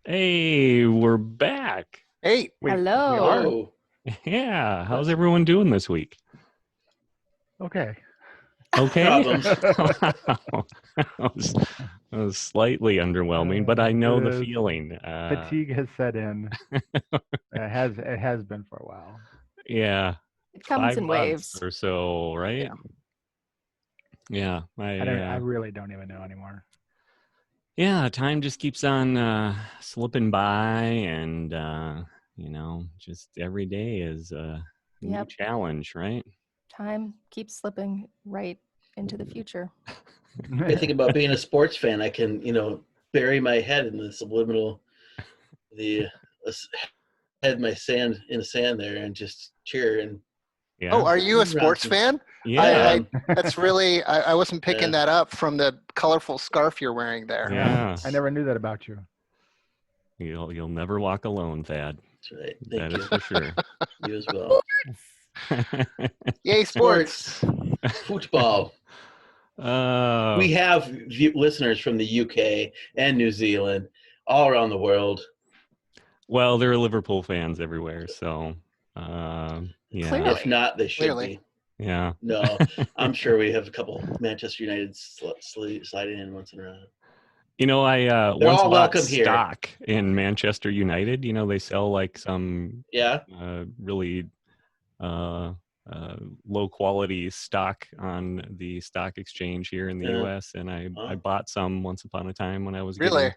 Hey, we're back. Hey, Wait, we Hello. are? Whoa. Yeah, how's everyone doing this week? Okay. Okay. Problems. Wow. That was slightly underwhelming, but I know the It is. feeling. Fatigue has set in. It has been for a while. Yeah, It comes 5 in months waves. or so, right? Yeah, I really don't even know anymore. yeah, time just keeps on slipping by, and just every day is a new Yep. challenge, right? Time keeps slipping right into the future. I think about being a sports fan. I can, bury my head in the subliminal, head my sand in the sand there and just cheer and Yeah. Oh, are you a Around sports some- fan? Yeah. That's really, I wasn't picking Yeah. that up from the colorful scarf you're wearing there. Yeah. I never knew that about you. You'll never walk alone, Thad. That's right. That Thank is for sure. you as well. Yay, sports. Football. We have listeners from the UK and New Zealand, all around the world. well, there are Liverpool fans everywhere, so yeah, Clearly. If not, they should Clearly. be. yeah. No, I'm sure we have a couple Manchester United sliding in once in a while. I They're once all bought welcome here. stock in Manchester United. They sell like some Yeah. really low quality stock on the stock exchange here in the Yeah. U.S. And I Oh. bought some once upon a time when I was Really? getting,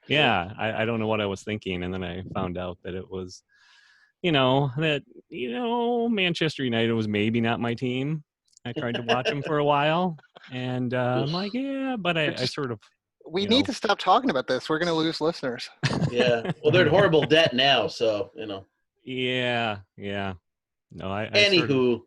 yeah. I don't know what I was thinking, and then I found out that it was, Manchester United was maybe not my team. I tried to watch them for a while, and I'm like, yeah, but I sort of, We You need know. to stop talking about this. We're going to lose listeners. Yeah. Well, they're in horrible debt now, so yeah. No, I sort of, Anywho,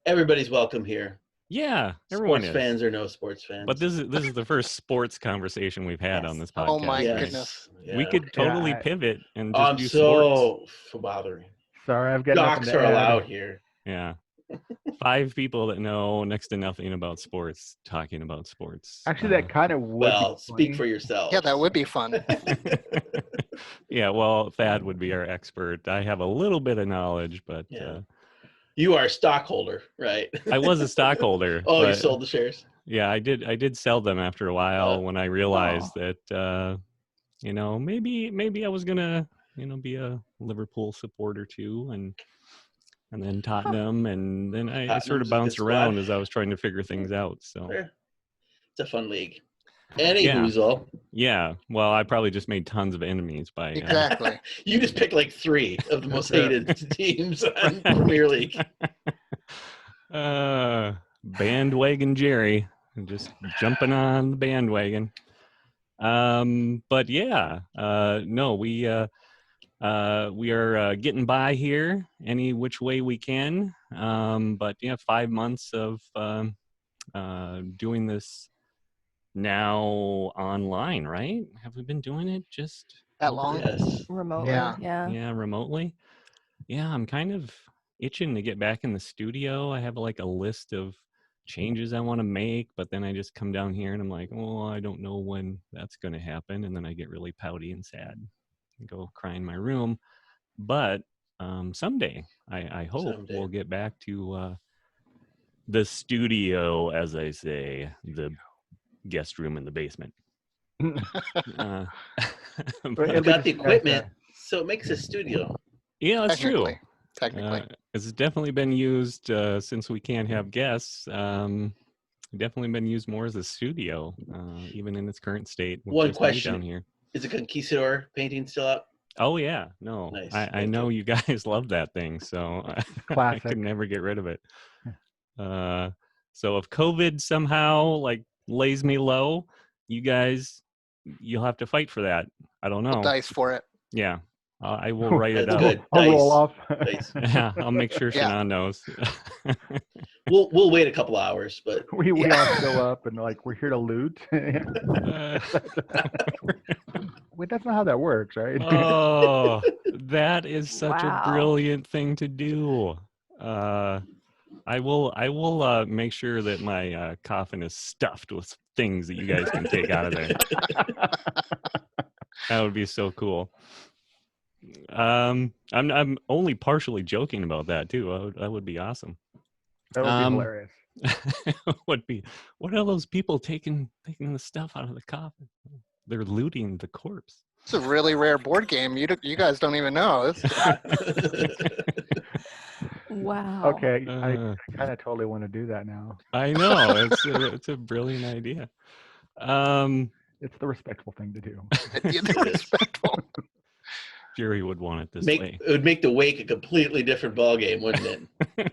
everybody's welcome here. yeah, everyone Sports is. fans or no sports fans. But this is the first sports conversation we've had on Yes. this podcast. Oh my Yes. goodness. Yeah. We could totally Yeah, pivot and just I'm do sports. so bothering. Sorry, I've got nothing Jocks to are add. allowed here. Yeah. 5 people that know next to nothing about sports talking about sports. Actually, that kind of would Well, be speak funny. for yourself. Yeah, that would be fun. Yeah, well, Thad would be our expert. I have a little bit of knowledge, but Yeah. You are a stockholder, right? I was a stockholder. Oh, you but, sold the shares? Yeah, I did sell them after a while when I realized that maybe I was gonna be a Liverpool supporter too, and then Tottenham, and then I sort Tottenham's of a bounced good around squad. as I was trying to figure things out. So Yeah. It's a fun league. Any Yeah. hoozle. yeah, well, I probably just made tons of enemies by Exactly. You just picked like 3 of the most Yeah. hated teams in Premier League. Bandwagon Jerry, just jumping on the bandwagon. But yeah, no, we are getting by here any which way we can. But yeah, 5 months of doing this now online, right? Have we been doing it just That long? Yes. Remotely. Yeah. yeah, remotely? Yeah, I'm kind of itching to get back in the studio. I have like a list of changes I want to make, but then I just come down here and I'm like, oh, I don't know when that's going to happen. And then I get really pouty and sad and go cry in my room. But someday, I hope Someday. we'll get back to the studio, as I say, the guest room in the basement. But But- You at got the least, equipment, so it makes a studio. yeah, that's true. Technically. It's definitely been used since we can't have guests. Definitely been used more as a studio, even in its current state. with One just me question. down here. Is the Conquistador painting still up? Oh yeah, no, Nice. I Thank know you. you guys love that thing, so I Classic. could never get rid of it. So if COVID somehow like lays me low, you guys, you'll have to fight for that. I don't know. We'll dice for it. Yeah, I will write it That's up. good. I'll roll Dice. off. Dice. Yeah, I'll make sure Yeah. Shannon knows. We'll wait a couple hours, but We all show up and like we're here to loot. Uh, Wait, that's not how that works, right? Oh, that is such Wow. a brilliant thing to do. I will make sure that my coffin is stuffed with things that you guys can take out of there. That would be so cool. I'm only partially joking about that too. That would be awesome. That would be hilarious. Would be. What are those people taking the stuff out of the coffin? They're looting the corpse. It's a really rare board game. You guys don't even know. Wow. Okay, I Uh, kind of totally want to do that now. I know it's a brilliant idea. It's the respectful thing to do. Respectful. Jerry would want it this way. It would make the wake a completely different ballgame, wouldn't it?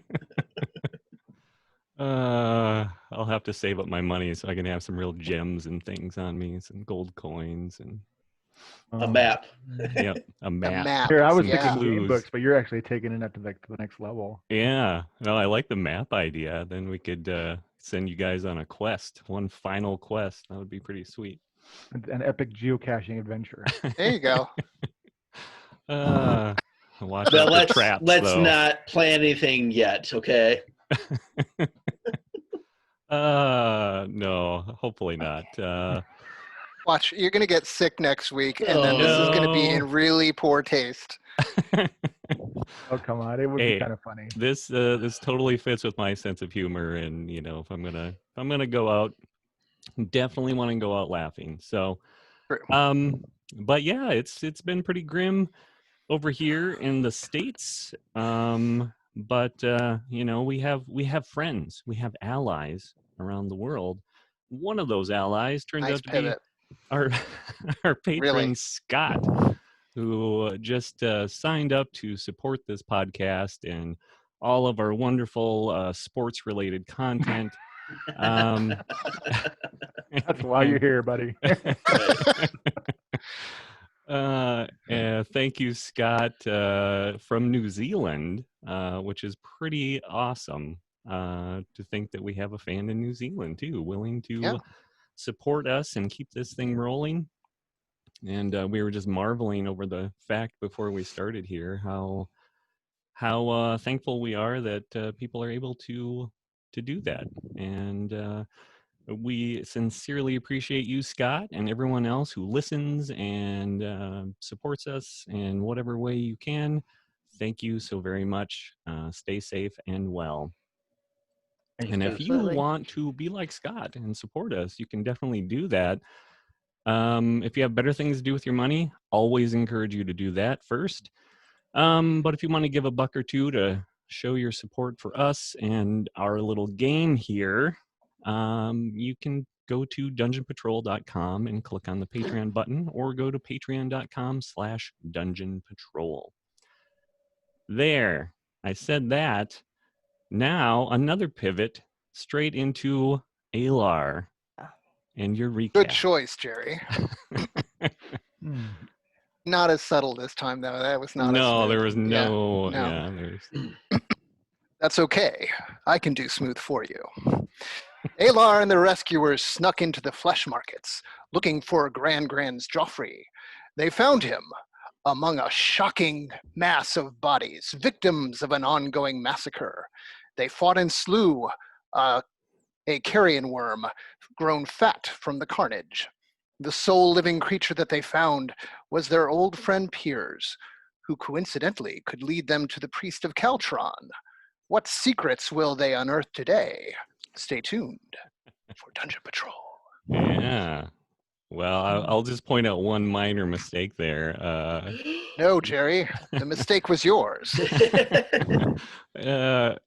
I'll have to save up my money so I can have some real gems and things on me, some gold coins and A map. yeah, a The map. map. Here, I was Yeah. thinking game Clues. books, but you're actually taking it up to the next level. Yeah, no, I like the map idea. Then we could send you guys on a quest, one final quest. That would be pretty sweet. An epic geocaching adventure. There you go. Watch Well, out for traps, let's though. not plan anything yet, okay? No, hopefully not. Watch, you're gonna get sick next week, and then this is gonna be No. in really poor taste. Oh, come on. It would Hey. be kind of funny. This totally fits with my sense of humor, and if I'm gonna go out, definitely want to go out laughing. So, True. but yeah, it's been pretty grim over here in the States. But we have friends, we have allies around the world. One of those allies turns Nice out to pivot. be our patron Really? Scott, who just signed up to support this podcast and all of our wonderful sports related content. That's why you're here, buddy. Thank you, Scott, from New Zealand, which is pretty awesome to think that we have a fan in New Zealand too, willing to Yeah. support us and keep this thing rolling. And we were just marveling over the fact before we started here how thankful we are that people are able to do that. And we sincerely appreciate you, Scott, and everyone else who listens and supports us in whatever way you can. Thank you so very much. Stay safe and well. Thanks, And Scott. if you Absolutely. want to be like Scott and support us, you can definitely do that. If you have better things to do with your money, always encourage you to do that first. But if you want to give a buck or two to show your support for us and our little game here, you can go to dungeonpatrol.com and click on the Patreon button, or go to patreon.com/dungeonpatrol. There, I said that. Now another pivot straight into Alar and your recap. Good choice, Jerry. Hmm. Not as subtle this time, though. That was not. No, as there smooth. was no. no. Yeah, there's. That's okay. I can do smooth for you. Alar and the rescuers snuck into the flesh markets, looking for Grand's Joffrey. They found him among a shocking mass of bodies, victims of an ongoing massacre. They fought and slew a carrion worm grown fat from the carnage. The sole living creature that they found was their old friend Piers, who coincidentally could lead them to the priest of Caltron. What secrets will they unearth today? Stay tuned for Dungeon Patrol. Yeah. Well, I'll just point out one minor mistake there. No, Jerry, the mistake was yours.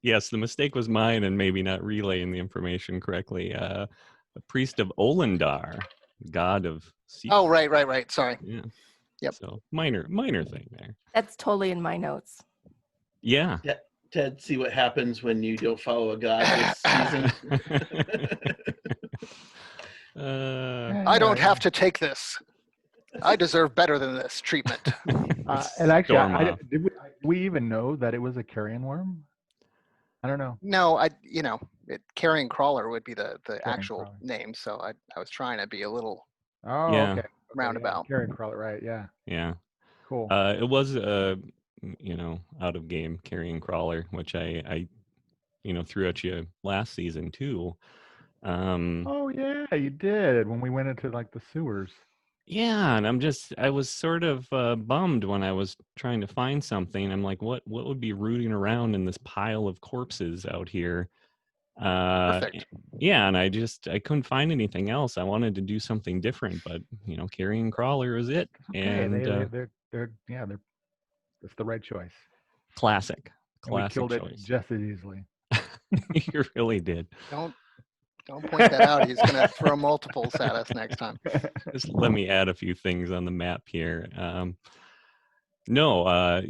Yes, the mistake was mine, and maybe not relaying the information correctly. A priest of Olendar, god of sea. Oh, right. Sorry. Yeah. Yep. So minor thing there. That's totally in my notes. Yeah. Ted, see what happens when you don't follow a god this season. I don't have to take this. I deserve better than this treatment. And actually, Storm did we even know that it was a carrion worm? I don't know. No, carrion crawler would be the actual crawler. name. So I was trying to be a little Oh, Yeah. okay. roundabout. Yeah, carrion crawler, right? Yeah. Yeah. Cool. It was out of game carrion crawler, which I threw at you last season too. Oh yeah, you did when we went into like the sewers. Yeah, and I was sort of bummed when I was trying to find something. I'm like, what would be rooting around in this pile of corpses out here? Perfect. Yeah, and I couldn't find anything else. I wanted to do something different, but carrion crawler is it. Okay, And they're it's the right choice. classic And we killed it choice. just as easily. You really did. Don't point that out. He's going to throw multiples at us next time. Just let me add a few things on the map here. No,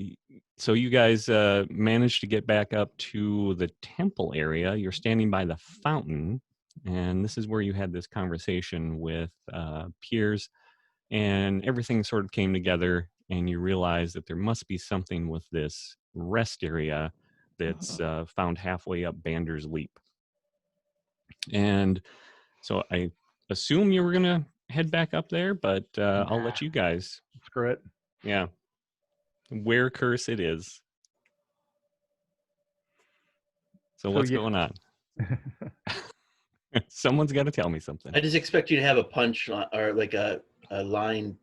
so you guys managed to get back up to the temple area. You're standing by the fountain, and this is where you had this conversation with Piers, and everything sort of came together, and you realized that there must be something with this rest area that's found halfway up Bander's Leap. And so I assume you were going to head back up there, but I'll Nah. let you guys. Screw it. Yeah. Where curse it is. So what's going on? Someone's got to tell me something. I just expect you to have a punch or like a line.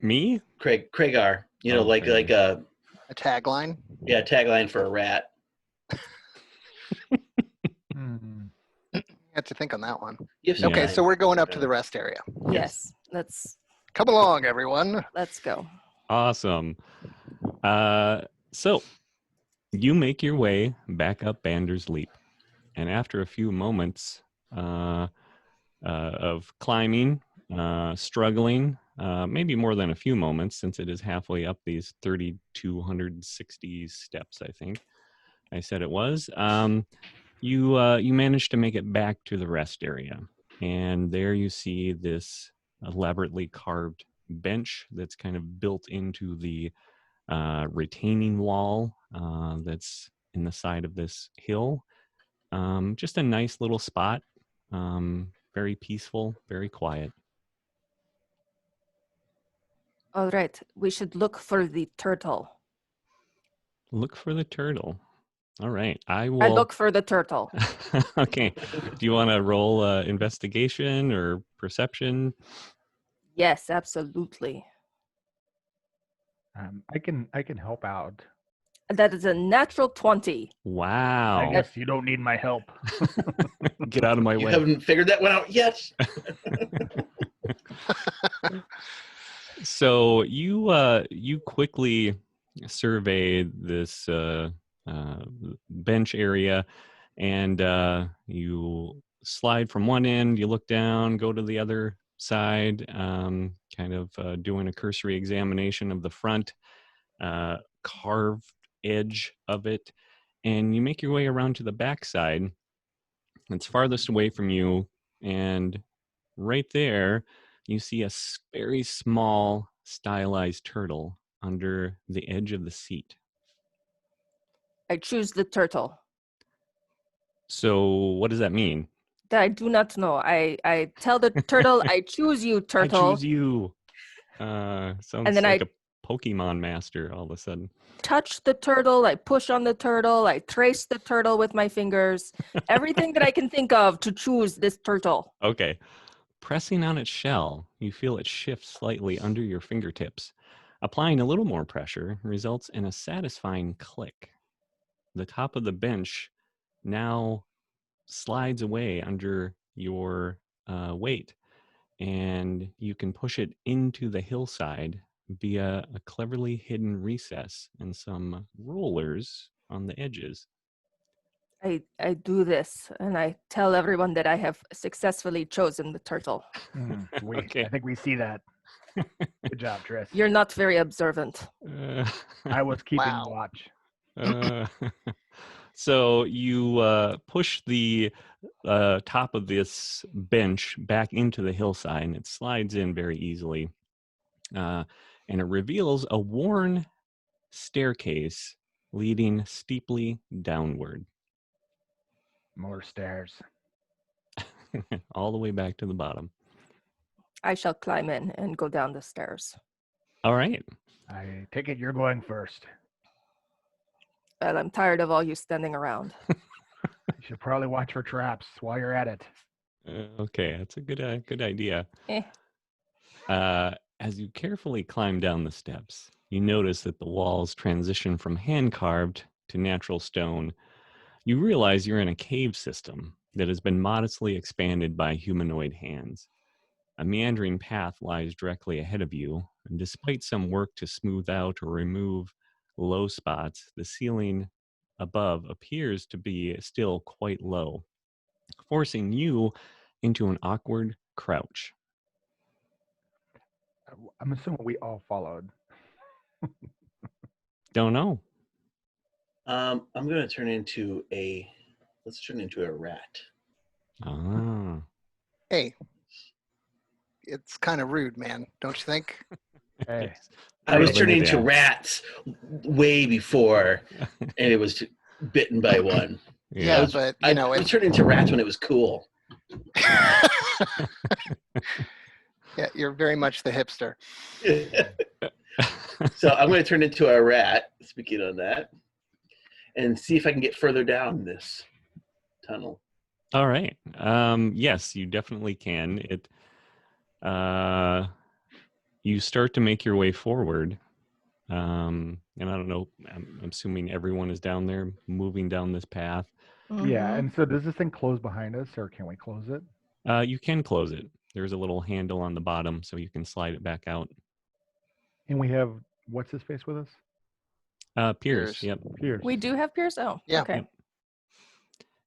Me? Craigar, Oh, like A tagline. tagline for a rat. Hmm. You have to think on that one. You have some Okay, time. so we're going up to the rest area. Yes. Come along, everyone. Let's go. Awesome. So you make your way back up Bander's Leap. And after a few moments of climbing, struggling, maybe more than a few moments since it is halfway up these 3,260 steps, I think I said it was, you managed to make it back to the rest area. And there you see this elaborately carved bench that's kind of built into the retaining wall that's in the side of this hill. Just a nice little spot, very peaceful, very quiet. All right. We should look for the turtle. Look for the turtle. All right, I will. I look for the turtle. Okay. Do you want to roll investigation or perception? Yes, absolutely. I can help out. That is a natural 20. Wow. I guess you don't need my help. Get out of my You way. haven't figured that one out yet. So you quickly survey this bench area, and you slide from one end, you look down, go to the other side, kind of doing a cursory examination of the front carved edge of it, and you make your way around to the back side. It's farthest away from you, and right there you see a very small stylized turtle under the edge of the seat. I choose the turtle. So what does that mean? That I do not know. I tell the turtle, I choose you, turtle. I choose you. Sounds And then like a Pokemon master all of a sudden. Touch the turtle. I push on the turtle. I trace the turtle with my fingers. Everything that I can think of to choose this turtle. Okay. Pressing on its shell, you feel it shift slightly under your fingertips. Applying a little more pressure results in a satisfying click. The top of the bench now slides away under your weight, and you can push it into the hillside via a cleverly hidden recess and some rollers on the edges. I do this, and I tell everyone that I have successfully chosen the turtle. Okay. I think we see that. Good job, Triss. You're not very observant. I was keeping Wow. watch. So you push the top of this bench back into the hillside, and it slides in very easily. And it reveals a worn staircase leading steeply downward. More stairs. All the way back to the bottom. I shall climb in and go down the stairs. All right. I take it you're going first. Well, I'm tired of all you standing around. You should probably watch for traps while you're at it. Okay, that's a good idea. Eh. As you carefully climb down the steps, you notice that the walls transition from hand-carved to natural stone. You realize you're in a cave system that has been modestly expanded by humanoid hands. A meandering path lies directly ahead of you, and despite some work to smooth out or remove low spots, the ceiling above appears to be still quite low, forcing you into an awkward crouch. I'm assuming we all followed. Don't know. I'm gonna turn into a. Let's turn into a rat. Ah. Hey, it's kind of rude, man. Don't you think? Hey, Yes. I was Rubbing turning it into in. rats way before, and it was bitten by one. Yeah, was- but I was turning into rats when it was cool. yeah, you're very much the hipster. So I'm going to turn into a rat, speaking on that, and see if I can get further down this tunnel. All right. Yes, you definitely can. You start to make your way forward. And I don't know, I'm assuming everyone is down there moving down this path. yeah. Mhm. And so does this thing close behind us, or can we close it? You can close it. There's a little handle on the bottom, so you can slide it back out. And we have what's his face with us? Piers, Piers. yep. Pierce. We do have Pierce. Oh, Yeah. okay. Yep.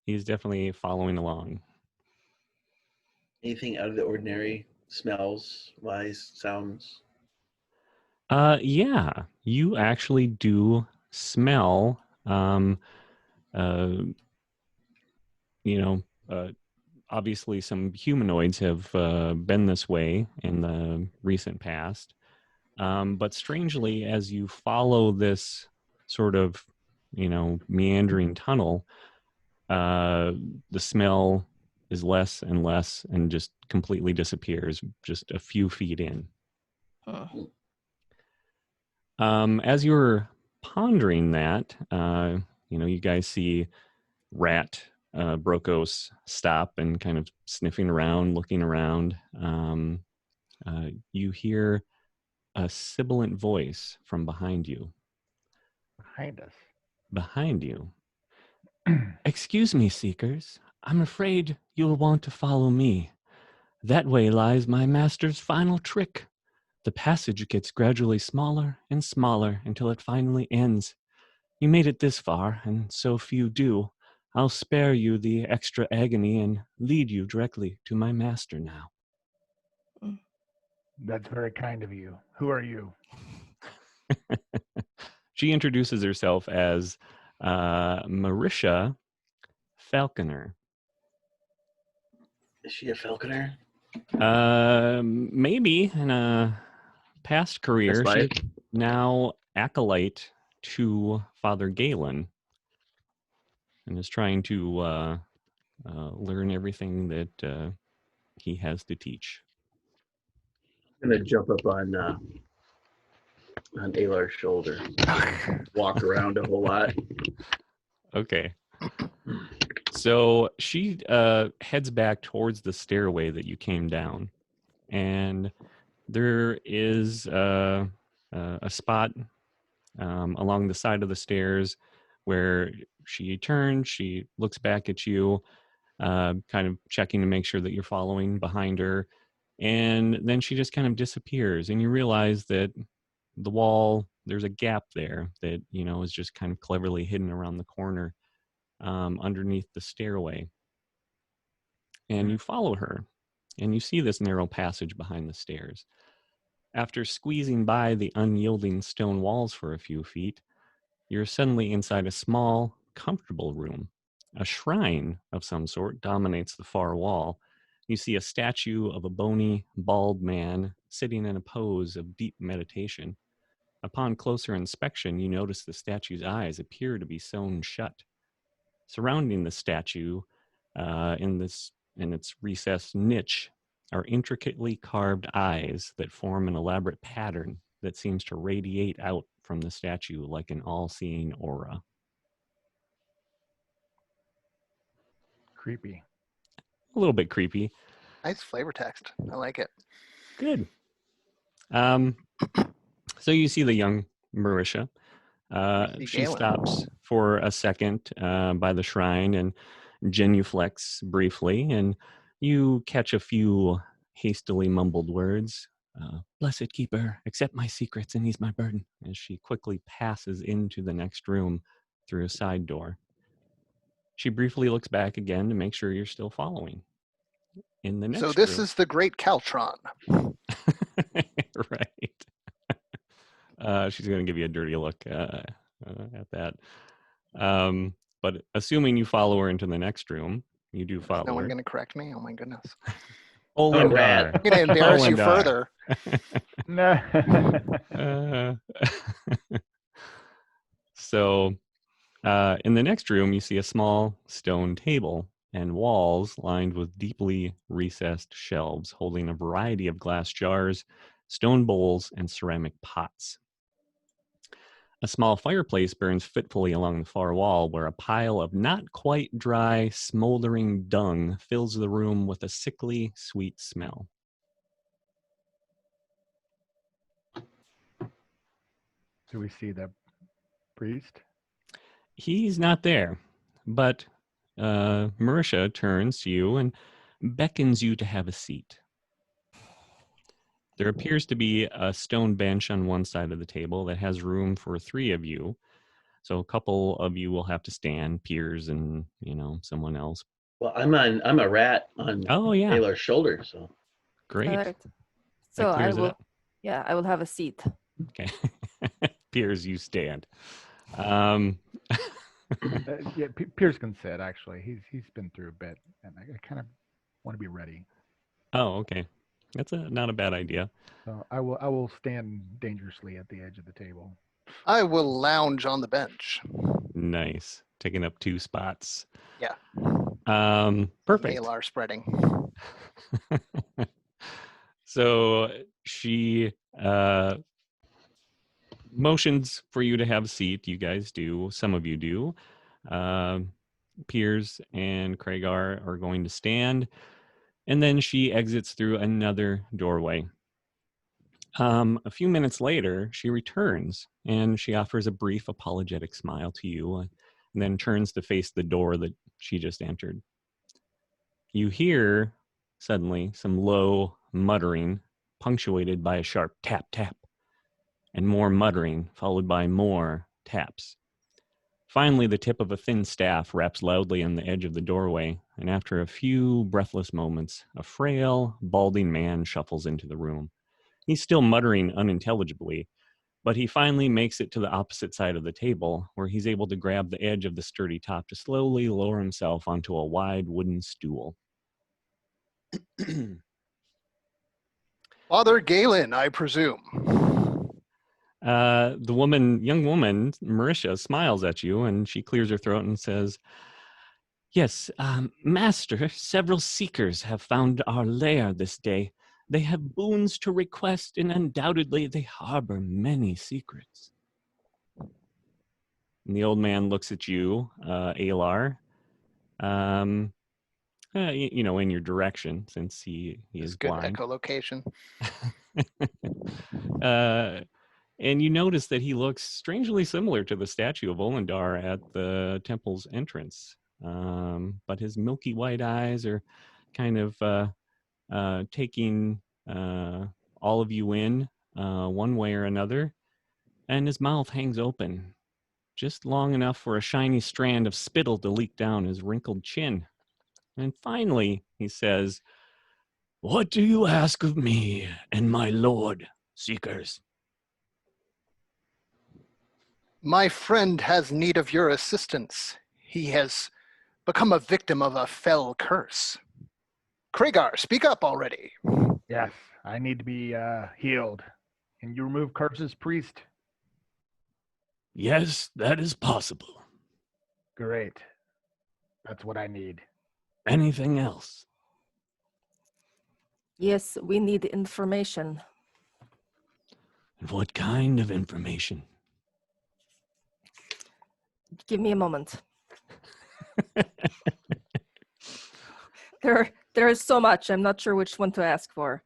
He's definitely following along. Anything out of the ordinary, smells wise, sounds? Yeah, you actually do smell, you know, obviously some humanoids have been this way in the recent past. But strangely, as you follow this sort of, meandering tunnel, the smell is less and less and just completely disappears just a few feet in. Huh. As you're pondering that, you guys see Rat Brokos stop and kind of sniffing around, looking around. You hear a sibilant voice from behind you. Behind us. Behind you. Excuse me, seekers. I'm afraid you'll want to follow me. That way lies my master's final trick. The passage gets gradually smaller and smaller until it finally ends. You made it this far, and so few do. I'll spare you the extra agony and lead you directly to my master now. That's very kind of you. Who are you? She introduces herself as Marisha Falconer. Is she a falconer? Maybe in a past career, That's she's now acolyte to Father Galen and is trying to learn everything that he has to teach. I'm gonna jump up on Alar's shoulder, walk around a whole lot. Okay. So she heads back towards the stairway that you came down, and there is a spot along the side of the stairs where she turns, she looks back at you, kind of checking to make sure that you're following behind her, and then she just kind of disappears, and you realize that the wall, there's a gap there that, is just kind of cleverly hidden around the corner underneath the stairway. And you follow her, and you see this narrow passage behind the stairs. After squeezing by the unyielding stone walls for a few feet, you're suddenly inside a small, comfortable room. A shrine of some sort dominates the far wall. You see a statue of a bony, bald man sitting in a pose of deep meditation. Upon closer inspection, you notice the statue's eyes appear to be sewn shut. Surrounding the statue, in its recessed niche, are intricately carved eyes that form an elaborate pattern that seems to radiate out from the statue like an all-seeing aura. Creepy. A little bit creepy. Nice flavor text. I like it. Good. So you see the young Marisha. See She Galen. stops for a second by the shrine and genuflects briefly, and you catch a few hastily mumbled words. Blessed keeper, accept my secrets and ease my burden, as she quickly passes into the next room through a side door. She briefly looks back again to make sure you're still following. In the next So this room. is the Great Caltron. Right. She's going to give you a dirty look at that. But assuming you follow her into the next room, you do Is follow no one her. going to correct me? Oh my goodness. Olindar. rat. I'm going to embarrass you Olindar. further. Uh, so in the next room, you see a small stone table and walls lined with deeply recessed shelves holding a variety of glass jars, stone bowls, and ceramic pots. A small fireplace burns fitfully along the far wall, where a pile of not quite dry, smoldering dung fills the room with a sickly, sweet smell. Do we see the priest? He's not there, but Marisha turns to you and beckons you to have a seat. There appears to be a stone bench on one side of the table that has room for 3 of you. So a couple of you will have to stand, Piers and, someone else. Well, I'm a rat on Oh, yeah. Taylor's shoulder, so Great. All right. That So I clears it will. up. Yeah, I will have a seat. Okay. Piers, you stand. Um, Yeah, Pierce can sit. Actually, he's been through a bit, and I kind of want to be ready. oh, okay. That's not a bad idea. So I will stand dangerously at the edge of the table. I will lounge on the bench. Nice. Taking up 2 spots. Yeah. Perfect. Alar spreading. So she motions for you to have a seat. You guys do. Some of you do. Piers and Craigar are going to stand. And then she exits through another doorway. A few minutes later, she returns and she offers a brief apologetic smile to you and then turns to face the door that she just entered. You hear suddenly some low muttering, punctuated by a sharp tap, tap, and more muttering, followed by more taps. Finally, the tip of a thin staff raps loudly on the edge of the doorway, and after a few breathless moments, a frail, balding man shuffles into the room. He's still muttering unintelligibly, but he finally makes it to the opposite side of the table, where he's able to grab the edge of the sturdy top to slowly lower himself onto a wide wooden stool. Father Galen, I presume. The young woman, Marisha, smiles at you and she clears her throat and says, Yes, Master, several seekers have found our lair this day. They have boons to request, and undoubtedly they harbor many secrets. And the old man looks at you, Alar, in your direction, since he is Good blind. echolocation. And you notice that he looks strangely similar to the statue of Olindar at the temple's entrance. But his milky white eyes are kind of taking all of you in one way or another. And his mouth hangs open, just long enough for a shiny strand of spittle to leak down his wrinkled chin. And finally, he says, What do you ask of me and my lord, seekers? My friend has need of your assistance. He has become a victim of a fell curse. Craigar, speak up already. Yes, I need to be healed. Can you remove curses, priest? Yes, that is possible. Great. That's what I need. Anything else? Yes, we need information. And what kind of information? Give me a moment. There is so much. I'm not sure which one to ask for.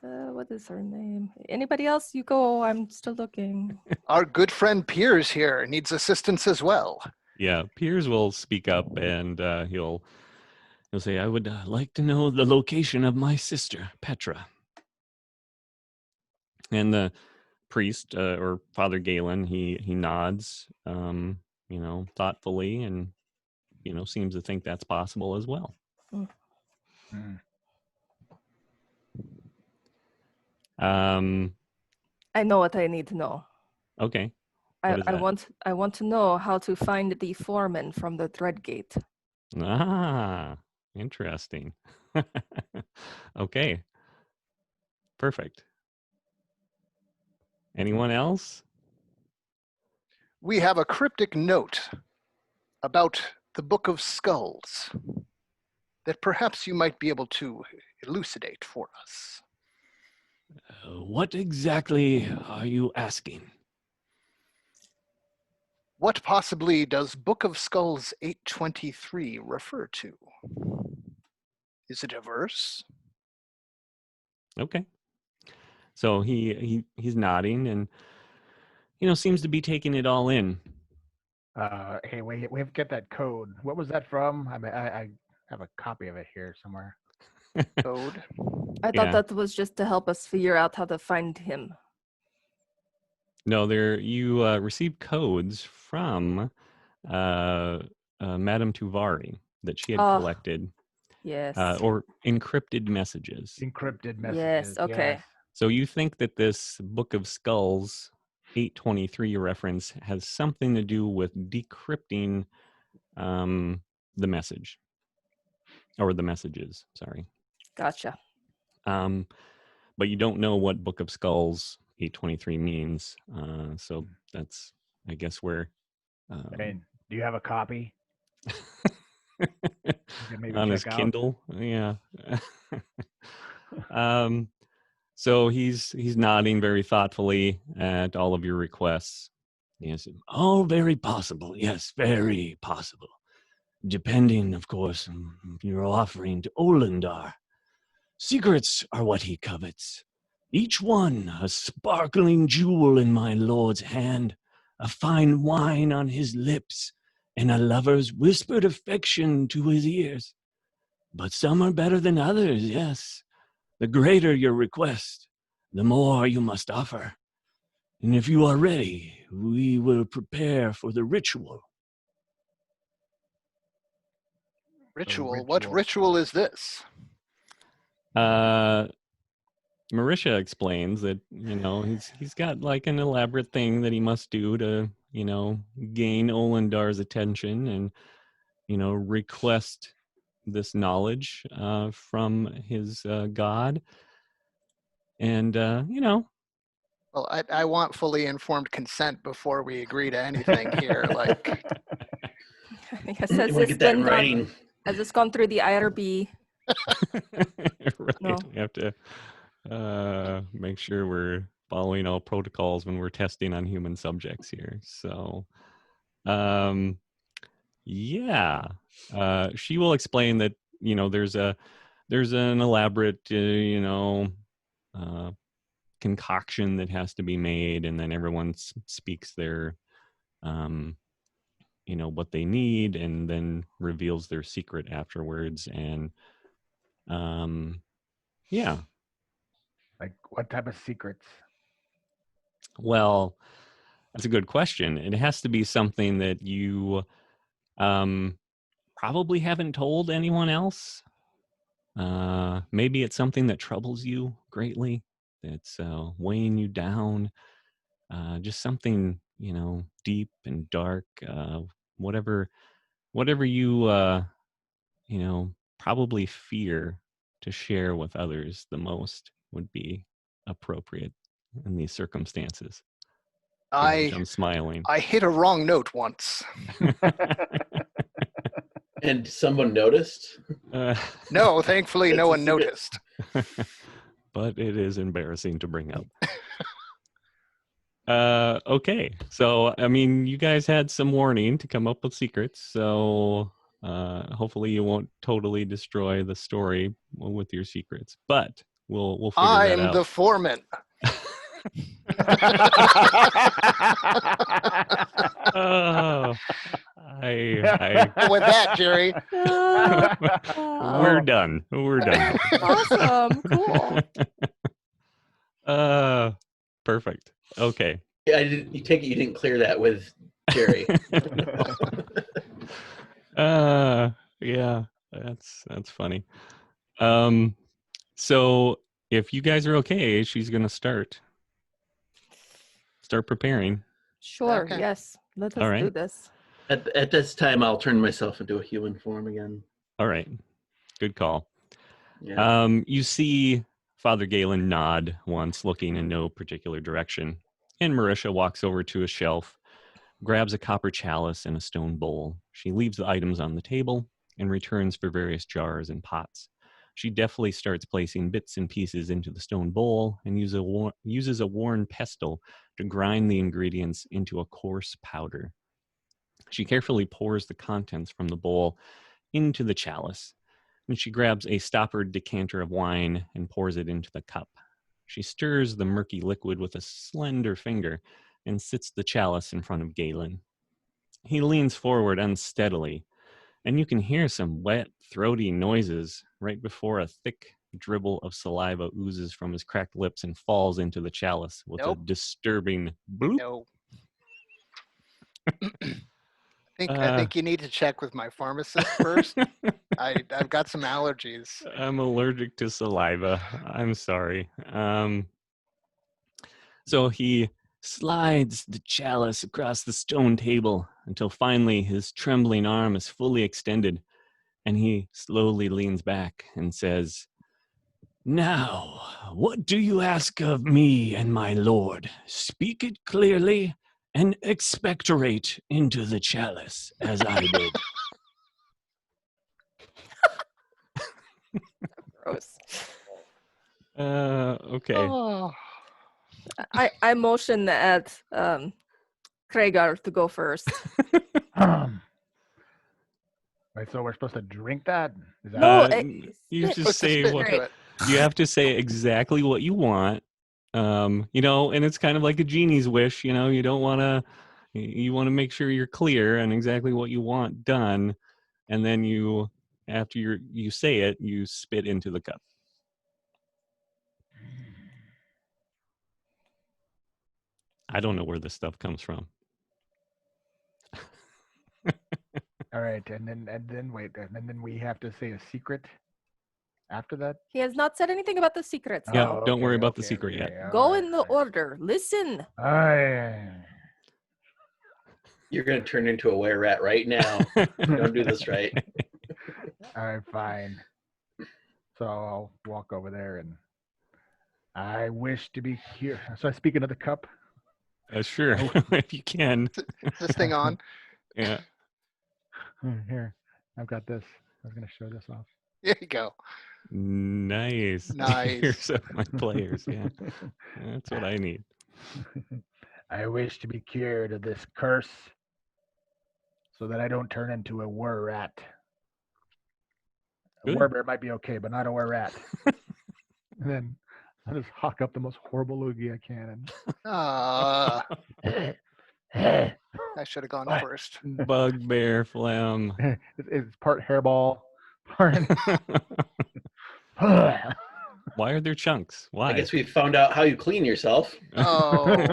What is her name? Anybody else? You go. I'm still looking. Our good friend Piers here needs assistance as well. Yeah, Piers will speak up and he'll say, "I would like to know the location of my sister, Petra." And the priest or Father Galen, he nods, thoughtfully, and seems to think that's possible as well. Mm. I know what I need to know. Okay. I want to know how to find the foreman from the Dreadgate. Ah, interesting. Okay. Perfect. Anyone else? We have a cryptic note about the Book of Skulls that perhaps you might be able to elucidate for us. What exactly are you asking? What possibly does Book of Skulls 823 refer to? Is it a verse? Okay. So he's nodding and seems to be taking it all in. Hey, we have to get that code. What was that from? I mean, I have a copy of it here somewhere. Code? I thought that was just to help us figure out how to find him. No, you received codes from Madame Tuvari that she had collected. Yes. Or encrypted messages. Encrypted messages. Yes, okay. Yes. So you think that this Book of Skulls 823 reference has something to do with decrypting the message. Or the messages, sorry. Gotcha. But you don't know what Book of Skulls 823 means. So that's, I guess, where... I mean, do you have a copy? Maybe on his check out. Kindle, yeah. So he's nodding very thoughtfully at all of your requests. Yes, all very possible. Yes, very possible. Depending, of course, on your offering to Olendar. Secrets are what he covets. Each one a sparkling jewel in my lord's hand, a fine wine on his lips, and a lover's whispered affection to his ears. But some are better than others, yes. The greater your request, the more you must offer. And if you are ready, we will prepare for the ritual. Ritual? What ritual is this? Marisha explains that, he's got like an elaborate thing that he must do to, gain Olendar's attention and, request this knowledge from his god. And, Well, I want fully informed consent before we agree to anything here. Like, Yes, You want to get that in writing. has this gone through the IRB? right. No. We have to make sure we're following all protocols when we're testing on human subjects here. So, yeah, she will explain that there's an elaborate concoction that has to be made, and then everyone speaks their what they need, and then reveals their secret afterwards. And yeah. Like what type of secrets? Well, that's a good question. It has to be something that you probably haven't told anyone else. Maybe it's something that troubles you greatly, that's weighing you down. Just something, deep and dark. Whatever you, probably fear to share with others the most would be appropriate in these circumstances. I'm smiling. I hit a wrong note once. And someone noticed? No, thankfully no one noticed. But it is embarrassing to bring up. Okay, so I mean, you guys had some warning to come up with secrets, so Hopefully, you won't totally destroy the story with your secrets, but we'll figure that I'm out. the foreman. Oh, I With that, Jerry. we're done. We're done. Awesome. Cool. Perfect. Okay. I didn't. You take it you didn't clear that with Jerry. Yeah, that's funny. So if you guys are okay, she's gonna start preparing. Sure. Okay. Yes. Let us All do right. this. At this time, I'll turn myself into a human form again. All right. Good call. Yeah. You see Father Galen nod once, looking in no particular direction, and Marisha walks over to a shelf, grabs a copper chalice and a stone bowl. She leaves the items on the table and returns for various jars and pots. She deftly starts placing bits and pieces into the stone bowl and uses a worn pestle to grind the ingredients into a coarse powder. She carefully pours the contents from the bowl into the chalice, and she grabs a stoppered decanter of wine and pours it into the cup. She stirs the murky liquid with a slender finger and sits the chalice in front of Galen. He leans forward unsteadily, and you can hear some wet, throaty noises right before a thick dribble of saliva oozes from his cracked lips and falls into the chalice with Nope. a disturbing bloop. No. I think you need to check with my pharmacist first. I've got some allergies. I'm allergic to saliva. I'm sorry. So he slides the chalice across the stone table until finally his trembling arm is fully extended, and he slowly leans back and says, "Now, what do you ask of me and my lord? Speak it clearly and expectorate into the chalice as I did." Gross. Okay. Oh. I motion at Kragar to go first. Wait, so we're supposed to drink that? Is that No, You spit. just say Spit what into it. you have to say exactly what you want. And it's kind of like a genie's wish. You don't want to. You want to make sure you're clear on exactly what you want done, and then after you say it, you spit into the cup. I don't know where this stuff comes from. all right? And then wait, and then we have to say a secret after that. He has not said anything about the secrets. Yeah, Oh, don't worry okay, about the okay, secret okay, yet. all Go right, in the all right. order. Listen. You're going to turn into a were rat right now. Don't do this right. All right, fine. So I'll walk over there and I wish to be here. So I speak into the cup. Sure, if you can. Is this thing on? Yeah. Here, I've got this. I was going to show this off. There you go. Nice. Nice. Here's my players. Yeah, that's what I need. I wish to be cured of this curse so that I don't turn into a were rat. A Good. werebear might be okay, but not a were rat. And then I just hawk up the most horrible loogie I can. I should have gone What? first. Bugbear phlegm. It's part hairball, part. Why are there chunks? Why? I guess we found out how you clean yourself. Oh.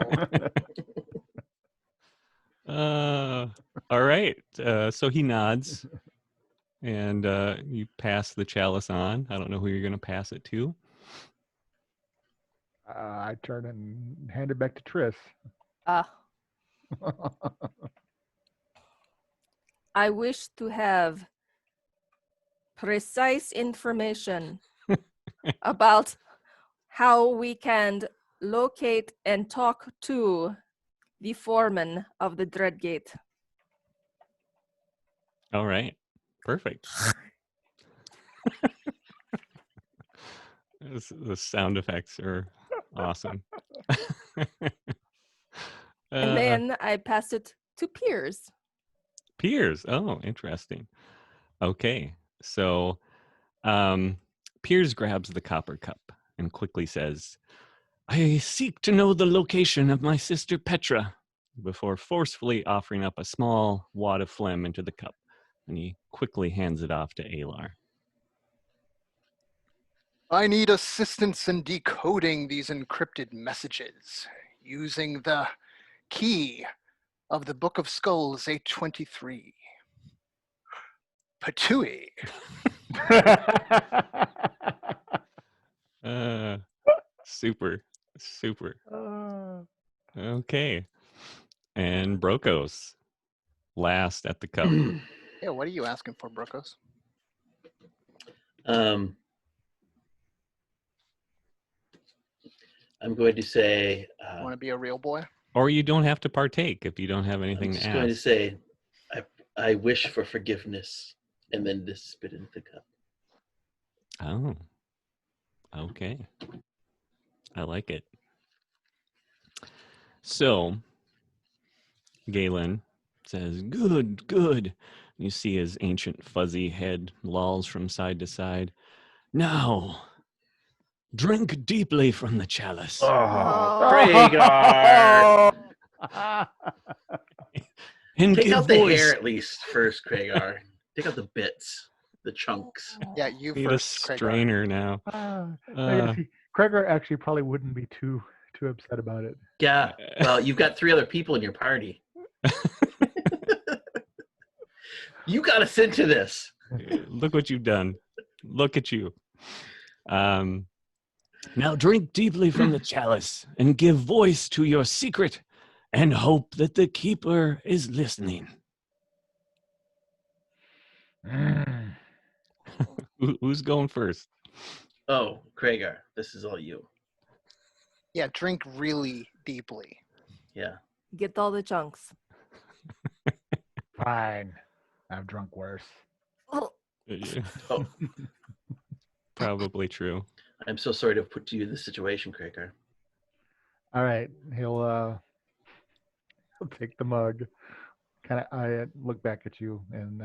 All right. So he nods, and you pass the chalice on. I don't know who you're going to pass it to. I turn and hand it back to Triss. I wish to have precise information about how we can locate and talk to the foreman of the Dreadgate. All right. Perfect. The sound effects are awesome. And then I pass it to Piers. Piers. Oh, interesting. Okay. So Piers grabs the copper cup and quickly says, I seek to know the location of my sister Petra, before forcefully offering up a small wad of phlegm into the cup. And he quickly hands it off to Alar. I need assistance in decoding these encrypted messages using the key of the Book of Skulls 823. Patui. Super. Uh, Okay. And Brokos, last at the cup. Yeah, what are you asking for, Brokos? I'm going to say. Want to be a real boy? Or you don't have to partake if you don't have I'm anything just to going to ask. say, I wish for forgiveness, and then just spit into the cup. Oh. Okay. I like it. So, Galen says, good, good. You see his ancient fuzzy head lolls from side to side. Now, drink deeply from the chalice. oh, Kragar! And Take give out the voice. hair at least first, Kragar. Take out the bits, the chunks. Yeah, you Need first, a Kragar. strainer now. Kragar actually probably wouldn't be too upset about it. Yeah, well, you've got 3 other people in your party. You got us into this. Look what you've done. Look at you. Now drink deeply from the chalice and give voice to your secret and hope that the keeper is listening. Mm. Who's going first? Oh, Kragar, this is all you. Yeah, drink really deeply. Yeah. Get all the chunks. Fine. I've drunk worse. Oh, Oh, Probably true. I'm so sorry to put you in this situation, Kragar. All right. He'll take the mug. I look back at you and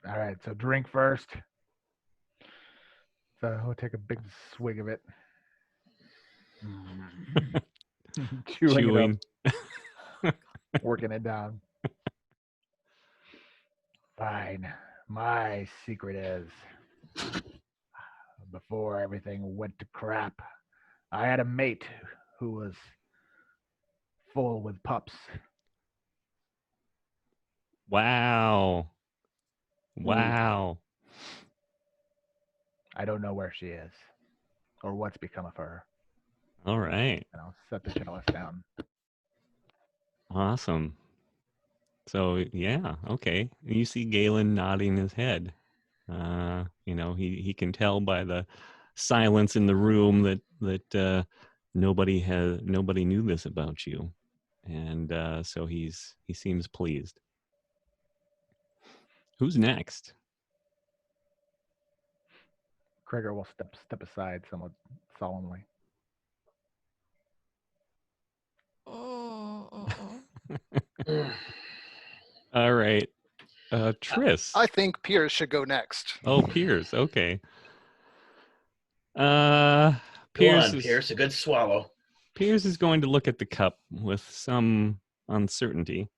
all right, so drink first. So he'll take a big swig of it. Chewing it up, working it down. Fine. My secret is, before everything went to crap, I had a mate who was full with pups. Wow. Wow. I don't know where she is or what's become of her. All right. And I'll set the chalice down. Awesome. So yeah, okay. You see Galen nodding his head. He can tell by the silence in the room that nobody knew this about you, and so he seems pleased. Who's next? Kragar will step aside somewhat solemnly. All right. Triss. I think Piers should go next. Oh, Piers. Okay. Go Piers on, Pierce, a good swallow. Piers is going to look at the cup with some uncertainty,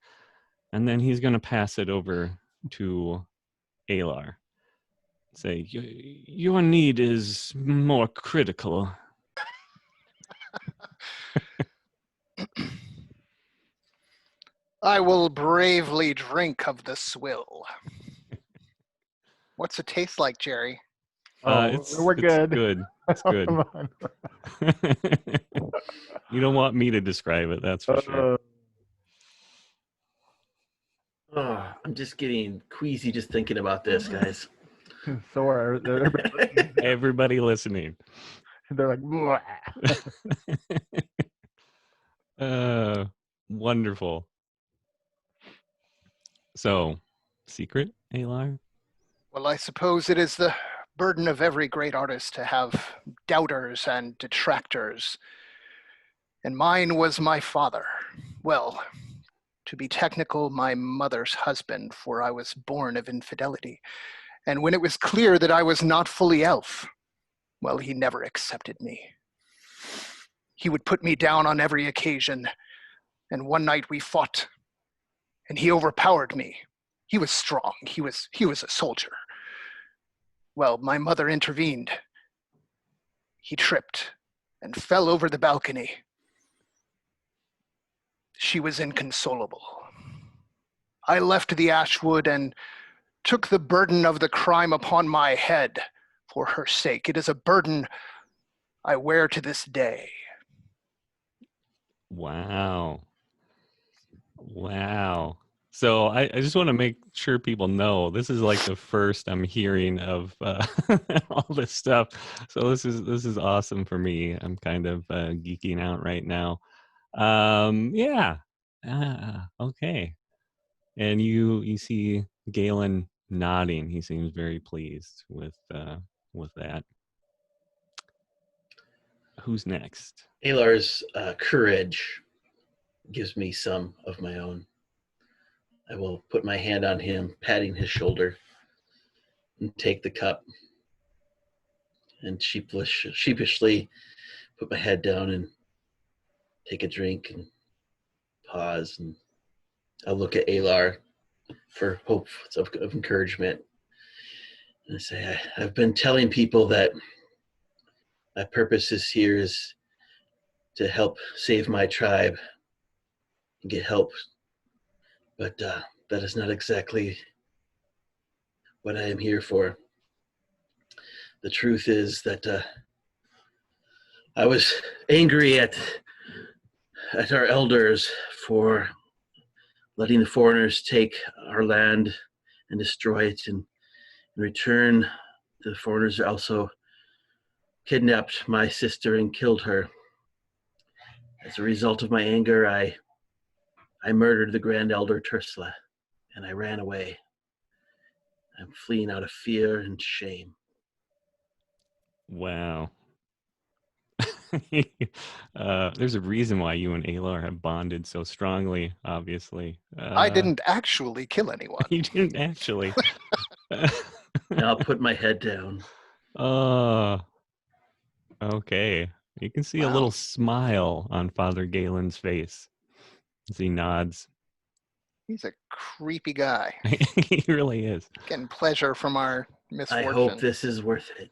and then he's going to pass it over to Alar. Say, your need is more critical. I will bravely drink of the swill. What's it taste like, Jerry? We're good. Good. It's good. Come on. You don't want me to describe it, that's for sure. Oh, I'm just getting queasy just thinking about this, guys. So are Everybody listening. they're like, Wonderful. So, secret, Alar? Well, I suppose it is the burden of every great artist to have doubters and detractors. And mine was my father. Well, To be technical, my mother's husband, for I was born of infidelity. And when it was clear that I was not fully elf, well, he never accepted me. He would put me down on every occasion, and one night we fought, and he overpowered me. He was strong. He was a soldier. Well, my mother intervened. He tripped and fell over the balcony. She was inconsolable. I left the Ashwood and took the burden of the crime upon my head for her sake. It is a burden I wear to this day. Wow. Wow. So I just want to make sure people know this is like the first I'm hearing of all this stuff. So this is awesome for me. I'm kind of geeking out right now. Yeah. Okay. And you see Galen nodding. He seems very pleased with that. Who's next? Alar's courage gives me some of my own. I will put my hand on him, patting his shoulder, and take the cup, and sheepishly put my head down and take a drink and pause, and I'll look at Alar for hope of encouragement. And I say, I've been telling people that my purpose here is to help save my tribe and get help. But that is not exactly what I am here for. The truth is that I was angry at our elders for letting the foreigners take our land and destroy it. And in return, the foreigners also kidnapped my sister and killed her. As a result of my anger, I murdered the Grand Elder Tursla, and I ran away. I'm fleeing out of fear and shame. Wow. There's a reason why you and Alar have bonded so strongly, obviously. I didn't actually kill anyone. You didn't actually. Now I'll put my head down. Okay. You can see a Wow. little smile on Father Galen's face as he nods. He's a creepy guy. He really is. Getting pleasure from our I misfortune. hope this is worth it.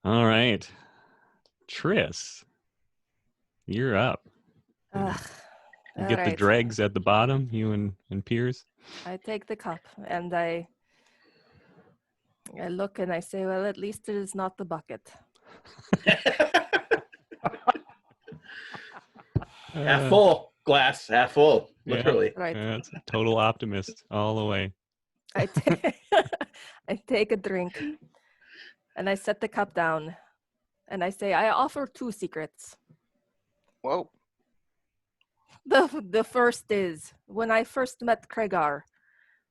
All right. Tris, you're up. Ugh. You get the Alright. dregs at the bottom, you and Piers. I take the cup and I look and I say, well, at least it is not the bucket. Half full glass, half full, Yeah. literally. Right. That's a total optimist all the way. I take a drink and I set the cup down and I say, I offer 2 secrets. Whoa. The first is when I first met Kregar,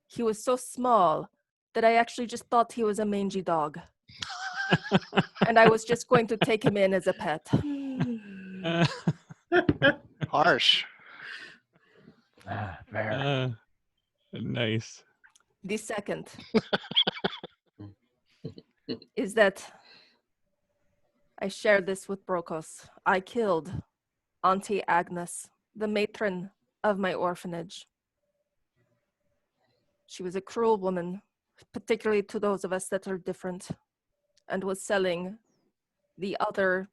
he was so small that I actually just thought he was a mangy dog. And I was just going to take him in as a pet. Harsh. Fair. Nice. The second is that I shared this with Brokos. I killed Auntie Agnes, the matron of my orphanage. She was a cruel woman, particularly to those of us that are different, and was selling the other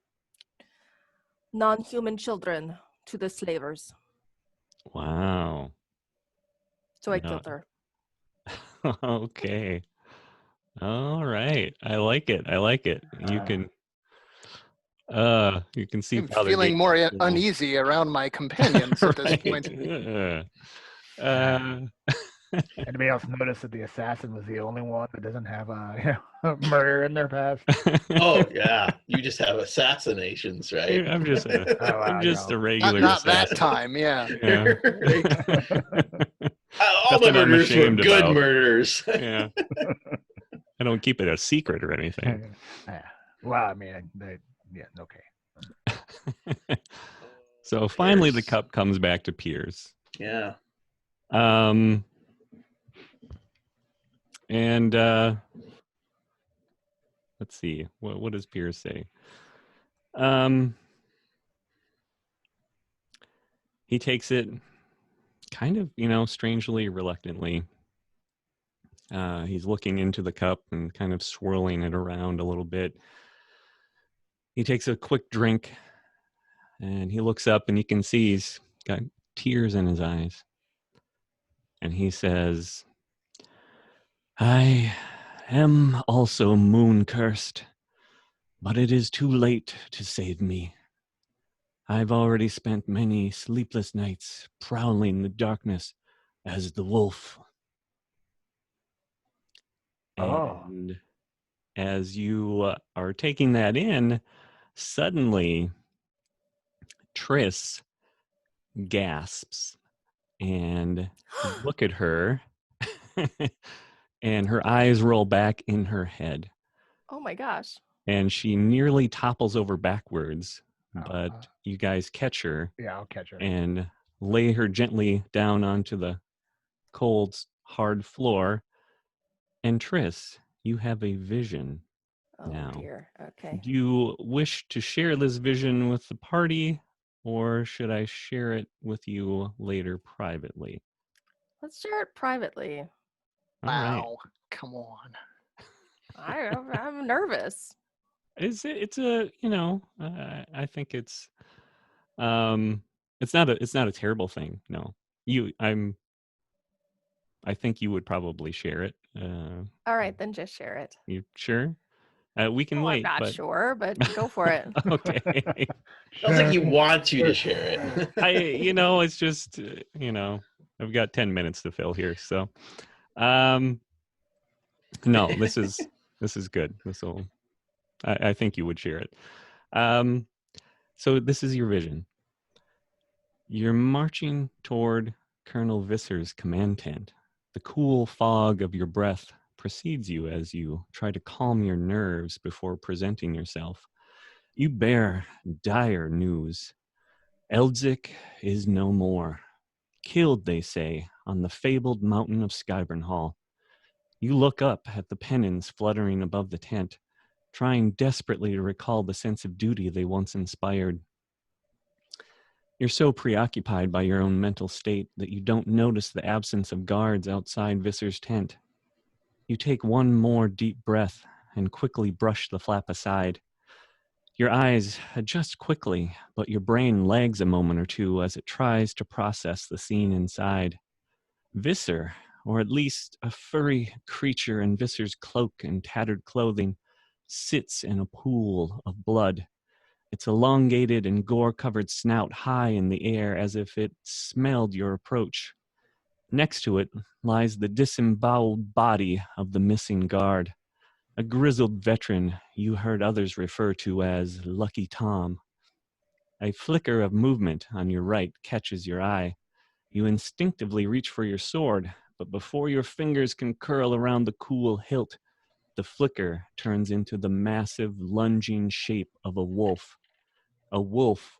non-human children to the slavers. Wow. So I No. killed her. Okay. All right. I like it. I like it. You can see I'm Father feeling more Galen's little- uneasy around my companions at this Right. point. Anybody else notice that the assassin was the only one that doesn't have murder in their past? Oh yeah, you just have assassinations, right? I'm just a, Oh, wow, I'm just no. a regular Not that assassin. time, yeah. Yeah. All my Nothing I'm murders were ashamed good about. murders. Yeah. I don't keep it a secret or anything. Yeah. Well, I mean, okay. So finally the Piers. cup comes back to Piers. Yeah. And let's see, what does Pierce say? He takes it kind of, strangely reluctantly. He's looking into the cup and kind of swirling it around a little bit. He takes a quick drink and he looks up and you can see he's got tears in his eyes. And he says, I am also moon cursed, but it is too late to save me. I've already spent many sleepless nights prowling the darkness as the wolf. Oh. And as you are taking that in, suddenly Triss gasps and you look at her and her eyes roll back in her head Oh my gosh. and she nearly topples over backwards, Oh, but you guys catch her yeah, I'll catch her. and lay her gently down onto the cold, hard floor. And Triss, you have a vision Oh now. dear. Okay. Do you wish to share this vision with the party, or should I share it with you later privately? Let's share it privately. All right. Wow. Come on. I'm nervous. It's a, I think it's not a terrible thing. No. I think you would probably share it. All right, then just share it. You sure? We can Oh, I'm wait, not but sure, but go for it. okay. Sounds like he wants you to share it. It's just, I've got 10 minutes to fill here. So, no, this is good. I think you would share it. So this is your vision. You're marching toward Colonel Visser's command tent. The cool fog of your breath precedes you as you try to calm your nerves before presenting yourself. You bear dire news. Eldzik is no more. Killed, they say, on the fabled mountain of Skyburn Hall. You look up at the pennons fluttering above the tent, trying desperately to recall the sense of duty they once inspired. You're so preoccupied by your own mental state that you don't notice the absence of guards outside Visser's tent. You take one more deep breath and quickly brush the flap aside. Your eyes adjust quickly, but your brain lags a moment or two as it tries to process the scene inside. Visser, or at least a furry creature in Visser's cloak and tattered clothing, sits in a pool of blood, its elongated and gore-covered snout high in the air as if it smelled your approach. Next to it lies the disemboweled body of the missing guard, a grizzled veteran you heard others refer to as Lucky Tom. A flicker of movement on your right catches your eye. You instinctively reach for your sword, but before your fingers can curl around the cool hilt, the flicker turns into the massive, lunging shape of a wolf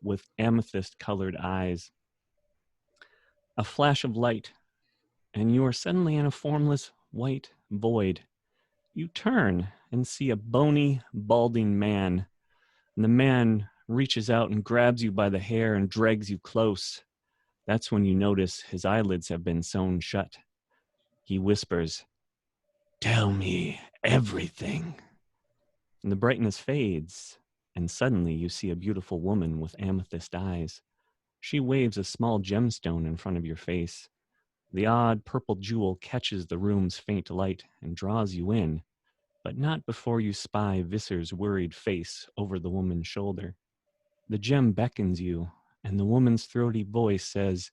with amethyst-colored eyes. A flash of light, and you are suddenly in a formless white void. You turn and see a bony, balding man, and the man reaches out and grabs you by the hair and drags you close. That's when you notice his eyelids have been sewn shut. He whispers, "Tell me everything." And the brightness fades, and suddenly you see a beautiful woman with amethyst eyes. She waves a small gemstone in front of your face. The odd purple jewel catches the room's faint light and draws you in, but not before you spy Visser's worried face over the woman's shoulder. The gem beckons you, and the woman's throaty voice says,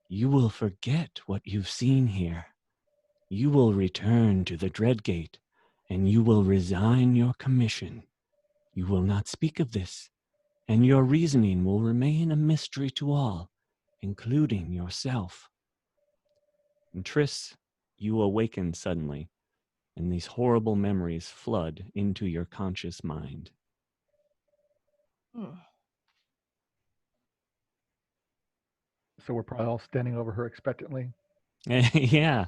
"You will forget what you've seen here. You will return to the Dreadgate, and you will resign your commission. You will not speak of this, and your reasoning will remain a mystery to all, including yourself." And Triss, you awaken suddenly, and these horrible memories flood into your conscious mind. Hmm. So we're probably all standing over her expectantly. Yeah.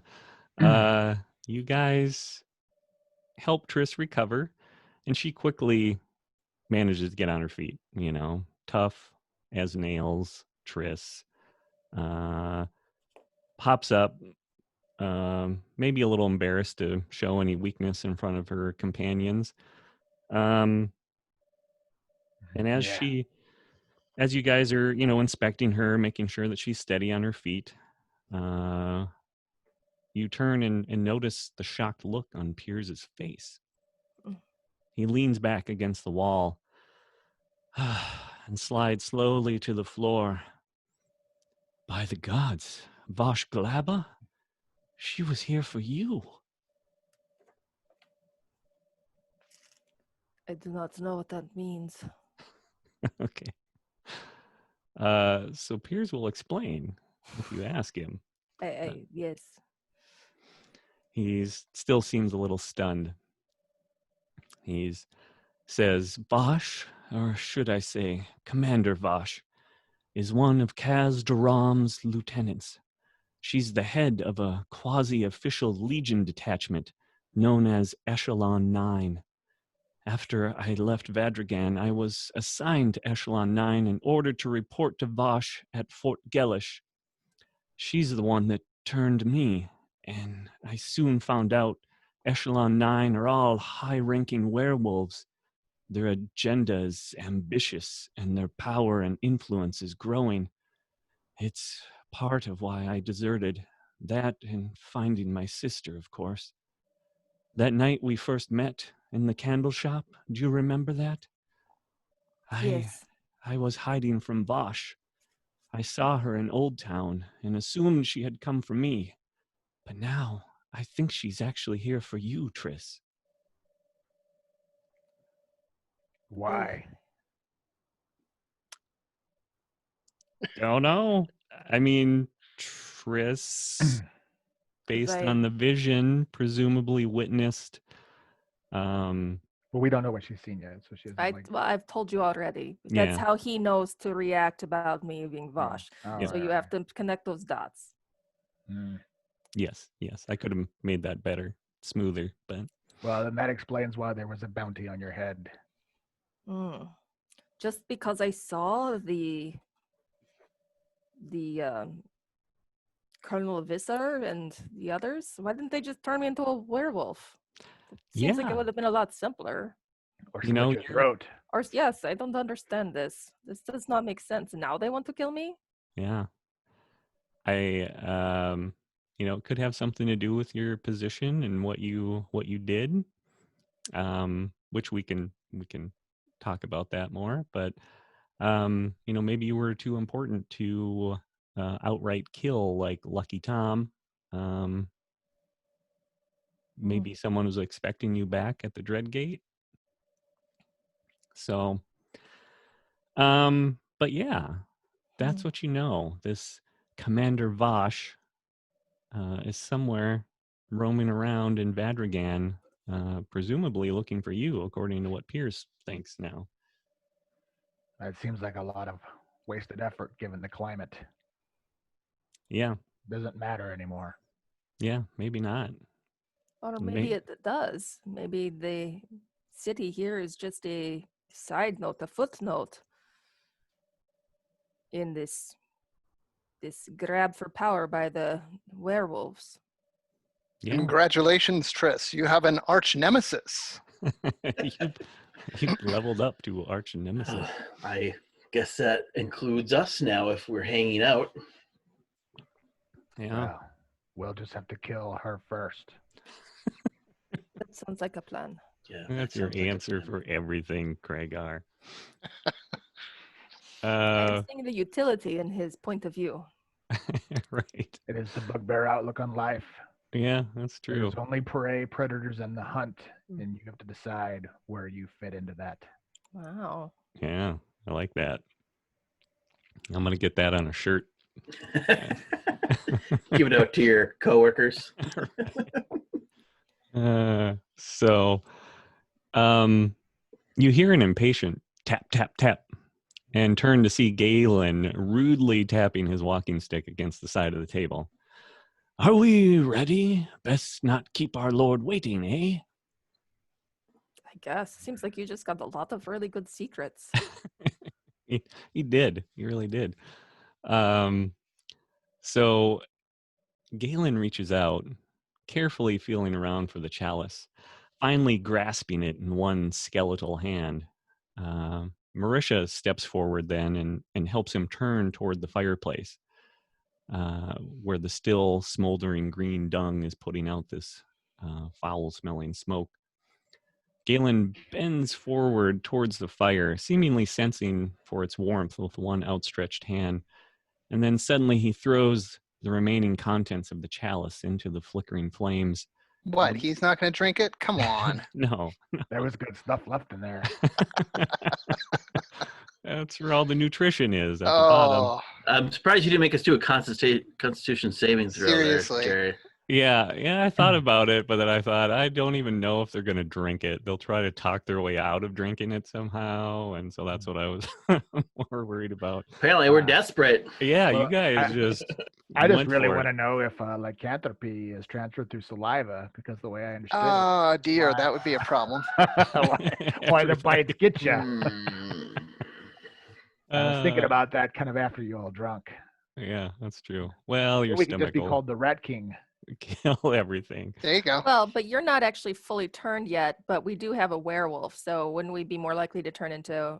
You guys help Triss recover, and she quickly manages to get on her feet. You know, tough as nails. Triss pops up, maybe a little embarrassed to show any weakness in front of her companions. And as Yeah. as you guys are, you know, inspecting her, making sure that she's steady on her feet, you turn and notice the shocked look on Piers's face. He leans back against the wall and slides slowly to the floor. By the gods, Vosh Glaba? She was here for you. I do not know what that means. Okay. So Piers will explain if you ask him. Yes. He still seems a little stunned. He says, Vosh, or should I say, Commander Vosh, is one of Kaz Duram's lieutenants. She's the head of a quasi-official Legion detachment known as Echelon 9. After I left Vadragan, I was assigned to Echelon 9 in order to report to Vosh at Fort Gellish. She's the one that turned me, and I soon found out Echelon 9 are all high-ranking werewolves. Their agenda is ambitious, and their power and influence is growing. It's part of why I deserted. That and finding my sister, of course. That night we first met in the candle shop, do you remember that? Yes. I was hiding from Vosh. I saw her in Old Town and assumed she had come for me. But now, I think she's actually here for you, Triss. Why? Don't know. I mean, Triss, based Right. on the vision, presumably witnessed. Well, we don't know what she's seen yet, so she hasn't Well, I've told you already. Yeah. That's how he knows to react about me being Oh, Vosh. oh, So right, you right. have to connect those dots. Yes. I could have made that better, smoother, but Well, then that explains why there was a bounty on your head. Just because I saw the Colonel Visser and the others, why didn't they just turn me into a werewolf? It seems like it Yeah. would have been a lot simpler. Or You slit know, your throat. Or yes, I don't understand this. This does not make sense. Now they want to kill me? yeah. It could have something to do with your position and what you did, which we can talk about that more. But maybe you were too important to outright kill like Lucky Tom. Maybe someone was expecting you back at the Dreadgate. So, but yeah, that's what you know. This Commander Vosh is somewhere roaming around in Vadragan, presumably looking for you, according to what Pierce thinks now. That seems like a lot of wasted effort given the climate. Yeah. Doesn't matter anymore. Yeah, maybe not. Or maybe it does. Maybe the city here is just a side note, a footnote in this grab for power by the werewolves. Yeah. Congratulations, Triss. You have an arch nemesis. You leveled up to arch nemesis. I guess that includes us now if we're hanging out. Yeah. Well, we'll just have to kill her first. That sounds like a plan. Yeah, That's your sounds like a answer plan. for everything, Craigar. I'm seeing the utility in his point of view. Right. It is the bugbear outlook on life. Yeah, that's true. There's only prey, predators, and the hunt, and you have to decide where you fit into that. Wow. Yeah, I like that. I'm gonna get that on a shirt. Give it out to your coworkers. So, you hear an impatient tap, tap, tap and turn to see Galen rudely tapping his walking stick against the side of the table. Are we ready? Best not keep our lord waiting, eh? I guess. Seems like you just got a lot of really good secrets. He did. He really did. So Galen reaches out, carefully feeling around for the chalice, finally grasping it in one skeletal hand. Marisha steps forward then and helps him turn toward the fireplace, where the still smoldering green dung is putting out this foul-smelling smoke. Galen bends forward towards the fire, seemingly sensing for its warmth with one outstretched hand, and then suddenly he throws the remaining contents of the chalice into the flickering flames. What? He's not going to drink it? Come on. No. There was good stuff left in there. That's where all the nutrition is, at the bottom. Oh, I'm surprised you didn't make us do a Constitution saving throw Seriously. there, Jerry. Yeah, I thought about it, but then I thought, I don't even know if they're going to drink it. They'll try to talk their way out of drinking it somehow, and so that's what I was more worried about. Apparently, we're desperate. Yeah, Well, you guys just I just went really for want to it. know if lycanthropy is transferred through saliva, because the way I understood oh dear, that would be a problem. it, why the bites get you. Hmm. I was thinking Uh, about that kind of after you all drunk. Yeah, that's true. Well, your We could just stomach be will called the Rat King. kill everything. There you go. Well, but you're not actually fully turned yet, but we do have a werewolf. So wouldn't we be more likely to turn into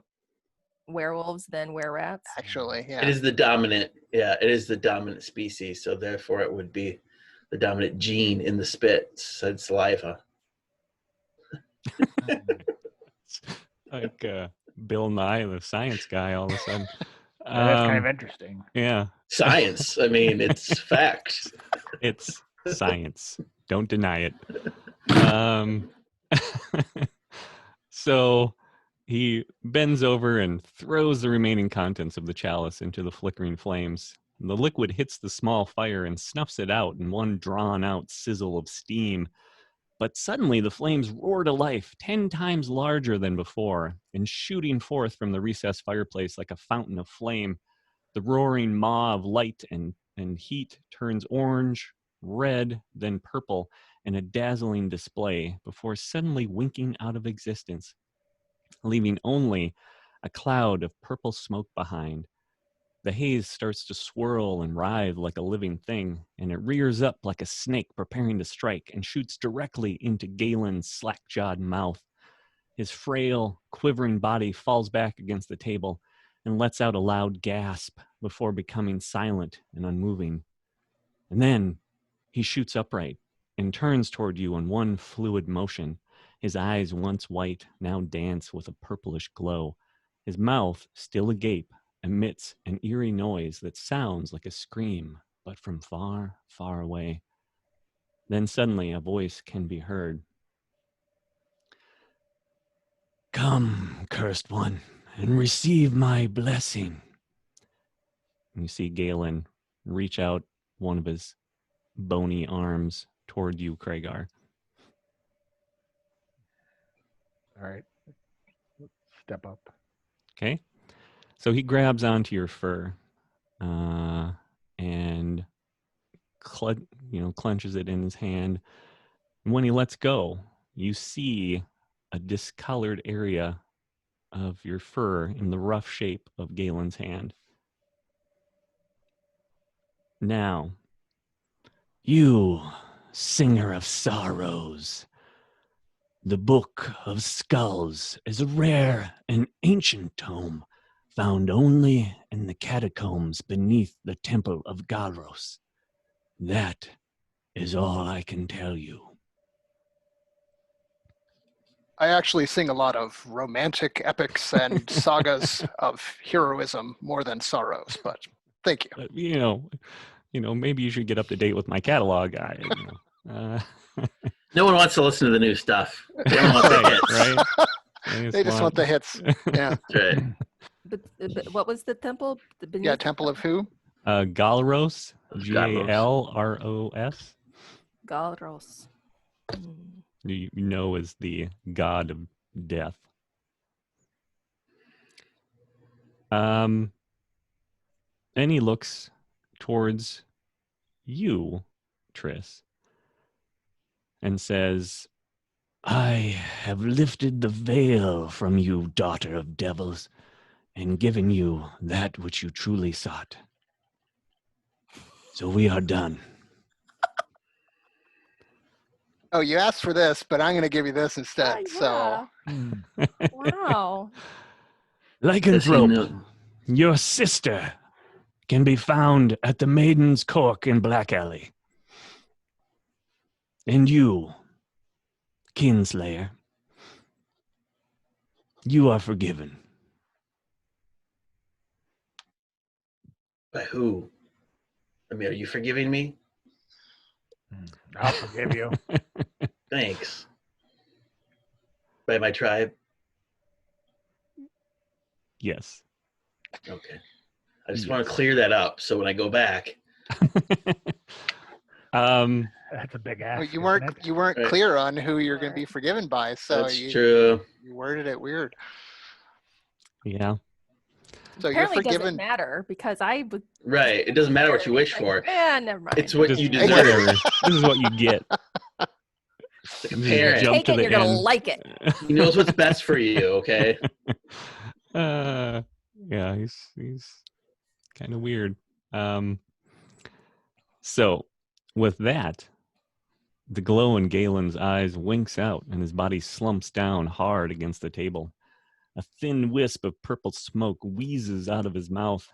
werewolves than were-rats? Actually, It yeah. is the dominant. Yeah, it is the dominant species. So therefore, it would be the dominant gene in the spit, said saliva. Like Bill Nye, the science guy, all of a sudden. That's kind of interesting. Yeah, Science. I mean, it's fact. it's science. Don't deny it. So he bends over and throws the remaining contents of the chalice into the flickering flames. The liquid hits the small fire and snuffs it out in one drawn-out sizzle of steam. But suddenly the flames roar to life, 10 times larger than before, and shooting forth from the recessed fireplace like a fountain of flame. The roaring maw of light and heat turns orange, red, then purple, in a dazzling display before suddenly winking out of existence, leaving only a cloud of purple smoke behind. The haze starts to swirl and writhe like a living thing, and it rears up like a snake preparing to strike and shoots directly into Galen's slack-jawed mouth. His frail, quivering body falls back against the table and lets out a loud gasp before becoming silent and unmoving. And then he shoots upright and turns toward you in one fluid motion. His eyes, once white, now dance with a purplish glow. His mouth, still agape, emits an eerie noise that sounds like a scream, but from far, far away. Then suddenly a voice can be heard. Come, cursed one, and receive my blessing. And you see Galen reach out one of his bony arms toward you, Kragar. All right. Step up. Okay? So he grabs onto your fur and clenches it in his hand. And when he lets go, you see a discolored area of your fur in the rough shape of Galen's hand. Now, you, singer of sorrows, the Book of Skulls is a rare and ancient tome found only in the catacombs beneath the Temple of Galros. That is all I can tell you. I actually sing a lot of romantic epics and sagas of heroism more than sorrows, but thank you. But, maybe you should get up to date with my catalog. No one wants to listen to the new stuff. They don't want the hits. Right? They just want the hits. Yeah. That's right. But what was the temple? Yeah, Temple of who? Galros, Galros. Galros. Galros. Hmm. You know is the god of death. And he looks towards you, Triss, and says, I have lifted the veil from you, daughter of devils, and given you that which you truly sought. So we are done. Oh, you asked for this, but I'm going to give you this instead. So, Hmm. Wow. Lycanthrope, know- your sister, can be found at the Maiden's Cork in Black Alley. And you, Kinslayer, you are forgiven. By who? I mean, are you forgiving me? I'll forgive you. Thanks. By my tribe? Yes. Okay. I just want to clear that up so when I go back. That's a big ask. well, isn't it? you weren't Right. clear on who you're going to be forgiven by. So That's you true. worded it weird. Yeah. So Apparently you're it doesn't forgiven. matter because I was. Right. It doesn't matter what you wish for. Never mind. It's what Just you whatever. deserve. This is what you get. Like a Just parent. jump Take to it, the you're gonna end. like it. He knows what's best for you, okay? Yeah, he's kind of weird. So with that, the glow in Galen's eyes winks out and his body slumps down hard against the table. A thin wisp of purple smoke wheezes out of his mouth,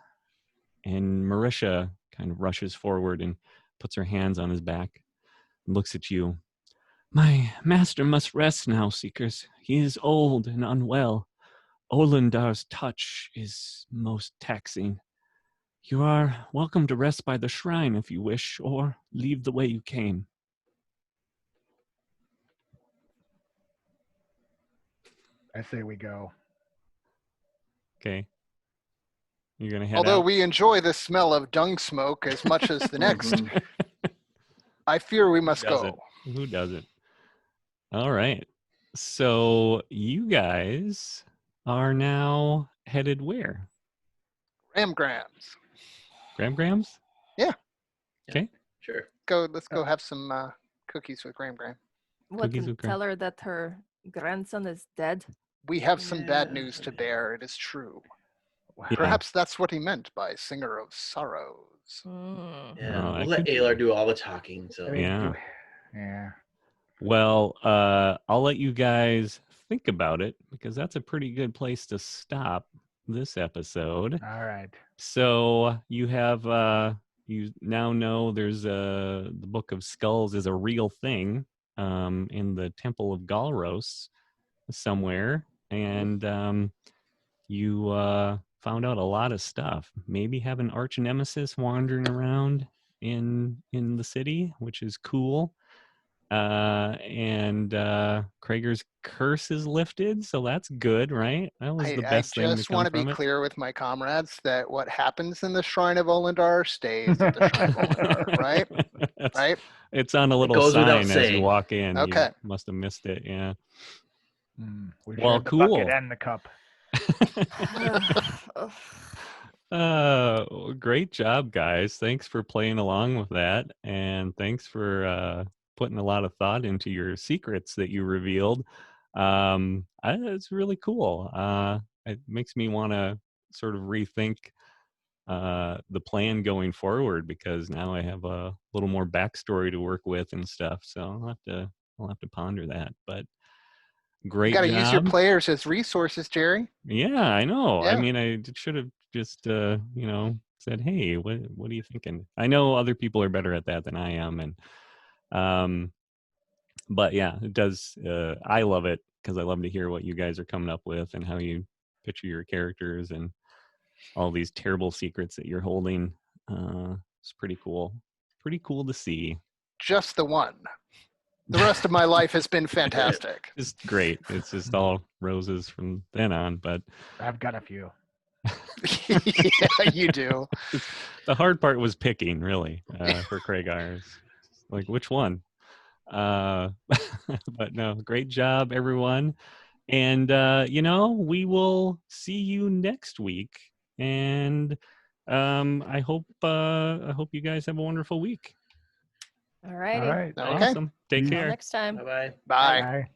and Marisha kind of rushes forward and puts her hands on his back and looks at you. My master must rest now, Seekers. He is old and unwell. Olendar's touch is most taxing. You are welcome to rest by the shrine if you wish, or leave the way you came. I say we go. Okay. You're going to head Although out? we enjoy the smell of dung smoke as much as the next, I fear we must doesn't? go. Who doesn't? All right. So you guys are now headed where? Ramgrams. Grams? Sure. Let's go have some cookies with Gram. What, Cookies and with cream. tell her that her grandson is dead? We have some bad Yeah. news to bear, it is true. Wow. Yeah. Perhaps that's what he meant by Singer of Sorrows. Mm. Yeah. Oh, that we'll let could be. Alar do all the talking. So I mean, Yeah. Yeah. Well, I'll let you guys think about it because that's a pretty good place to stop this episode. All right. So you have you now know there's the Book of Skulls is a real thing in the Temple of Galros somewhere, and you found out a lot of stuff. Maybe have an arch nemesis wandering around in the city, which is cool. And Krager's curse is lifted, so that's good, right? That was the I best thing to just come want to be from it. clear with my comrades that what happens in the Shrine of Olendar stays at the Shrine of Olendar, right? That's- Right? It's on a little goes without sign as you saying. walk in. Okay. You must have missed it, yeah. We Well, shared the cool. bucket and the cup. Great job, guys. Thanks for playing along with that, and thanks for putting a lot of thought into your secrets that you revealed. It's really cool. It makes me want to sort of rethink the plan going forward because now I have a little more backstory to work with and stuff. So I'll have to ponder that. But You great got to job. use your players as resources, Jerry. Yeah, I know. I Yeah. mean, I should have just said, "Hey, what are you thinking?" I know other people are better at that than I am, and but yeah, it does. I love it because I love to hear what you guys are coming up with and how you picture your characters and all these terrible secrets that you're holding. It's pretty cool. Pretty cool to see. Just the one. The rest of my life has been fantastic. It's great. It's just all roses from then on. But I've got a few. Yeah, you do. the hard part was picking, really, for Kragar. Like, which one? But no, great job, everyone. And, we will see you next week And I hope you guys have a wonderful week. All righty. All right. Okay. Awesome. Take See you Till care. next time. Bye bye. Bye. Bye.